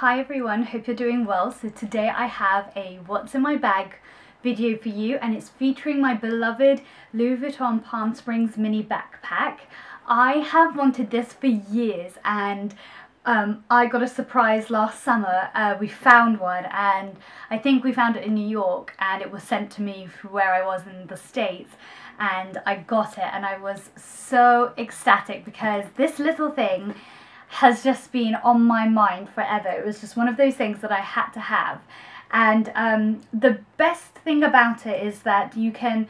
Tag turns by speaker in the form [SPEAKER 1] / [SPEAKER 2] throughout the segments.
[SPEAKER 1] Hi everyone, hope you're doing well. So today I have a what's in my bag video for you, and it's featuring my beloved Louis Vuitton Palm Springs mini backpack. I have wanted this for years, and I got a surprise last summer. We found one, and I think we found it in New York, and it was sent to me from where I was in the States, and I got it and I was so ecstatic because this little thing has just been on my mind forever. It was just one of those things that I had to have. And the best thing about it is that you can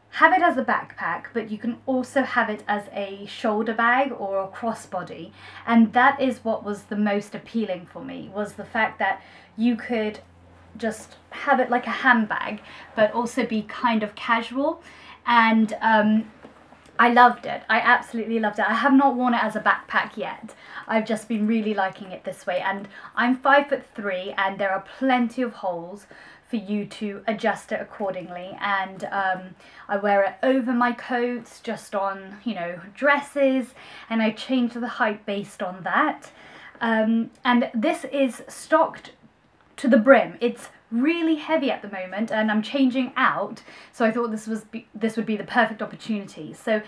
[SPEAKER 1] have it as a backpack, but you can also have it as a shoulder bag or a crossbody. And that is what was the most appealing for me, was the fact that you could just have it like a handbag, but also be kind of casual. And I loved it. I absolutely loved it. I have not worn it as a backpack yet. I've just been really liking it this way, and I'm 5'3", and there are plenty of holes for you to adjust it accordingly. And I wear it over my coats, just on, you know, dresses, and I change the height based on that. And this is stocked to the brim. It's really heavy at the moment, and I'm changing out, so I thought this would be the perfect opportunity. So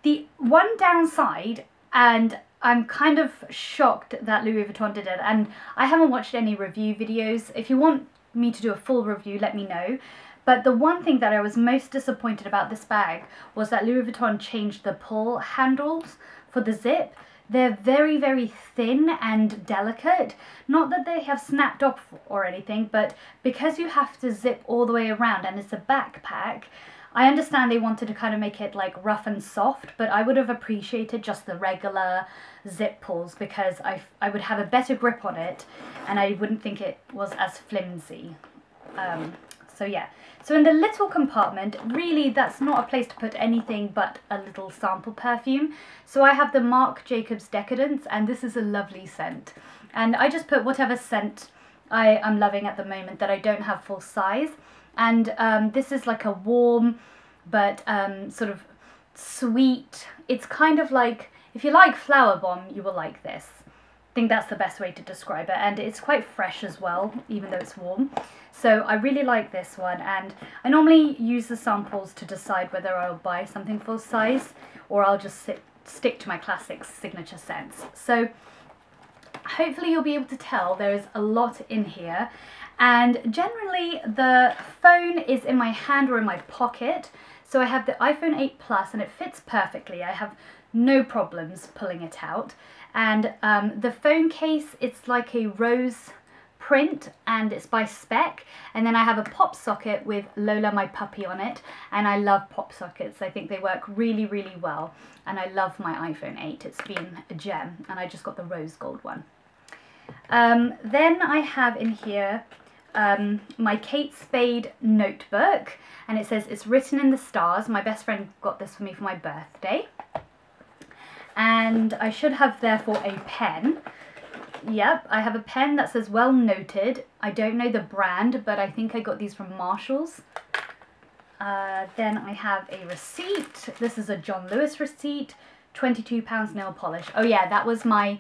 [SPEAKER 1] the one downside, and I'm kind of shocked that Louis Vuitton did it, and I haven't watched any review videos. If you want me to do a full review, let me know. But the one thing that I was most disappointed about this bag was that Louis Vuitton changed the pull handles for the zip. They're very, very thin and delicate. Not that they have snapped off or anything, but because you have to zip all the way around and it's a backpack, I understand they wanted to kind of make it like rough and soft, but I would have appreciated just the regular zip pulls, because I would have a better grip on it and I wouldn't think it was as flimsy. So yeah, so in the little compartment, really that's not a place to put anything but a little sample perfume. So I have the Marc Jacobs Decadence, and this is a lovely scent. And I just put whatever scent I'm loving at the moment that I don't have full size. And this is like a warm but sort of sweet, it's kind of like, if you like Flower Bomb, you will like this. I think that's the best way to describe it, and it's quite fresh as well, even though it's warm. So I really like this one, and I normally use the samples to decide whether I'll buy something full size or I'll just stick to my classic signature scents. So hopefully you'll be able to tell there is a lot in here, and generally the phone is in my hand or in my pocket. So I have the iPhone 8 Plus and it fits perfectly. I have no problems pulling it out. And the phone case, it's like a rose print and it's by Spec, and then I have a pop socket with Lola my puppy on it, and I love pop sockets. I think they work really, really well, and I love my iPhone 8. It's been a gem, and I just got the rose gold one. Then I have in here my Kate Spade notebook, and it says it's written in the stars. My best friend got this for me for my birthday. And I should have therefore a pen. Yep, I have a pen that says well noted. I don't know the brand, but I think I got these from Marshalls. Then I have a receipt. This is a John Lewis receipt. £22 nail polish. Oh yeah, that was the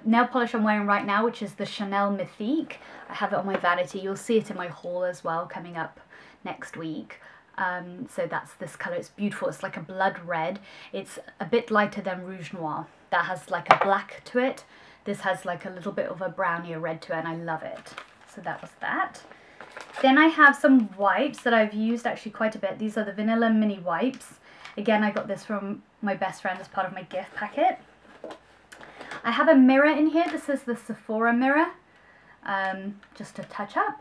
[SPEAKER 1] nail polish I'm wearing right now, which is the Chanel Mythique. I have it on my vanity. You'll see it in my haul as well, coming up next week. So that's this colour. It's beautiful. It's like a blood red. It's a bit lighter than Rouge Noir. That has like a black to it. This has like a little bit of a brownie red to it, and I love it. So that was that. Then I have some wipes that I've used actually quite a bit. These are the Vanilla Mini Wipes. Again, I got this from my best friend as part of my gift packet. I have a mirror in here. This is the Sephora mirror. Just to touch up.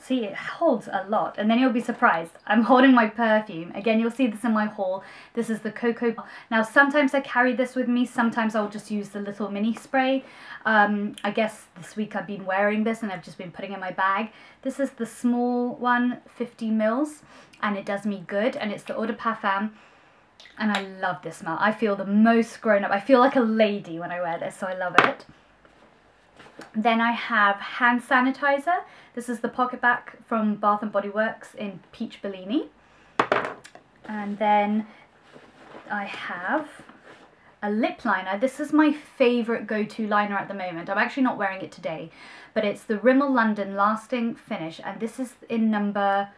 [SPEAKER 1] See, it holds a lot, and then you'll be surprised. I'm holding my perfume. Again, you'll see this in my haul. This is the Cocoa. Now, sometimes I carry this with me. Sometimes I'll just use the little mini spray. I guess this week I've been wearing this, and I've just been putting it in my bag. This is the small one, 50 mils, and it does me good, and it's the Eau de Parfum. And I love this smell. I feel the most grown up. I feel like a lady when I wear this, so I love it. Then I have hand sanitizer. This is the Pocket Back from Bath & Body Works in Peach Bellini. And then I have a lip liner. This is my favourite go-to liner at the moment. I'm actually not wearing it today, but it's the Rimmel London Lasting Finish, and this is in number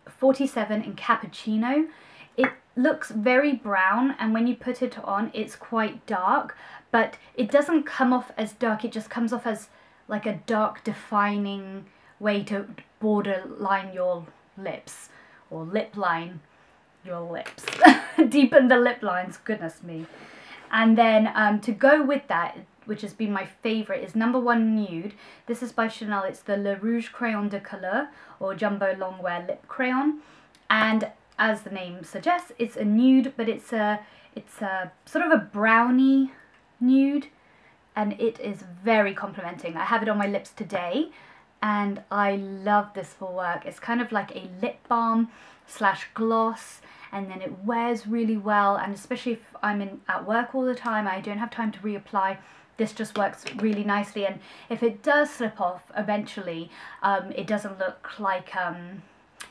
[SPEAKER 1] 47 in Cappuccino. It looks very brown, and when you put it on, it's quite dark, but it doesn't come off as dark. It just comes off as like a dark defining way to borderline your lips, or lip line your lips. Deepen the lip lines, goodness me. And then to go with that, which has been my favourite, is number 1 Nude. This is by Chanel. It's the Le Rouge Crayon de Couleur, or Jumbo Longwear Lip Crayon. And as the name suggests, it's a nude, but it's a sort of a brownie nude, and it is very complimenting. I have it on my lips today, and I love this for work. It's kind of like a lip balm slash gloss, and then it wears really well, and especially if I'm at work all the time, I don't have time to reapply. This just works really nicely, and if it does slip off eventually, it doesn't look like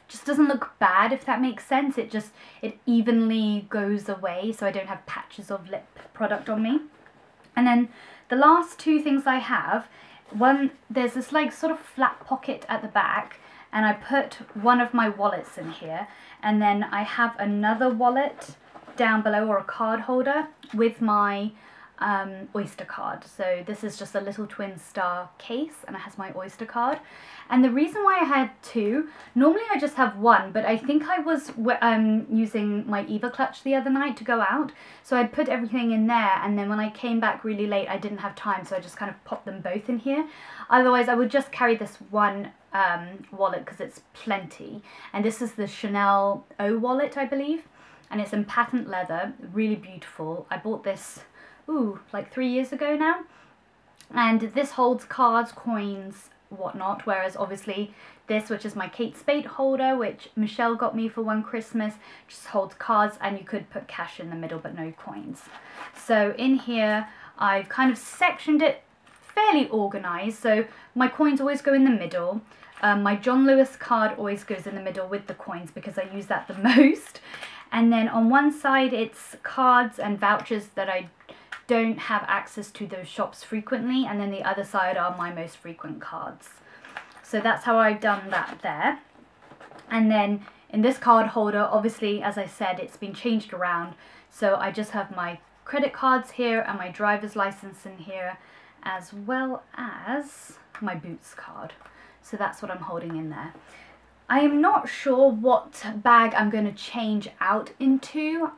[SPEAKER 1] just doesn't look bad, if that makes sense. It evenly goes away, so I don't have patches of lip product on me. And then the last 2 things I have, one, there's this like sort of flat pocket at the back, and I put one of my wallets in here, and then I have another wallet down below, or a card holder, with my Oyster card. So this is just a little twin star case, and it has my Oyster card. And the reason why I had 2, normally I just have 1, but I think I was using my Eva clutch the other night to go out, so I'd put everything in there, and then when I came back really late I didn't have time, so I just kind of popped them both in here. Otherwise I would just carry this one wallet, because it's plenty. And this is the Chanel O wallet, I believe, and it's in patent leather, really beautiful. I bought this like 3 years ago now, and this holds cards, coins, whatnot, whereas obviously this, which is my Kate Spade holder, which Michelle got me for one Christmas, just holds cards, and you could put cash in the middle but no coins. So in here I've kind of sectioned it fairly organized, so my coins always go in the middle. My John Lewis card always goes in the middle with the coins, because I use that the most. And then on one side it's cards and vouchers that I don't have access to those shops frequently, and then the other side are my most frequent cards. So that's how I've done that there. And then in this card holder, obviously, as I said, it's been changed around, so I just have my credit cards here and my driver's license in here, as well as my Boots card. So that's what I'm holding in there. I am not sure what bag I'm going to change out into.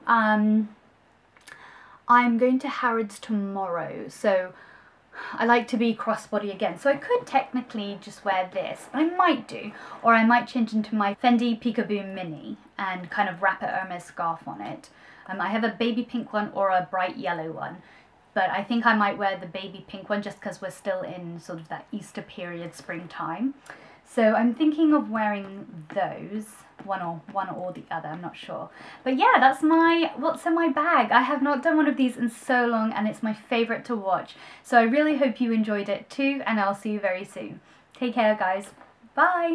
[SPEAKER 1] I'm going to Harrods tomorrow, so I like to be crossbody again. So I could technically just wear this. I might do, or I might change into my Fendi Peekaboo Mini and kind of wrap a Hermes scarf on it. I have a baby pink one or a bright yellow one, but I think I might wear the baby pink one just because we're still in sort of that Easter period, springtime. So I'm thinking of wearing those, one or the other, I'm not sure. But yeah, that's my what's in my bag. I have not done one of these in so long, and it's my favourite to watch. So I really hope you enjoyed it too, and I'll see you very soon. Take care, guys. Bye!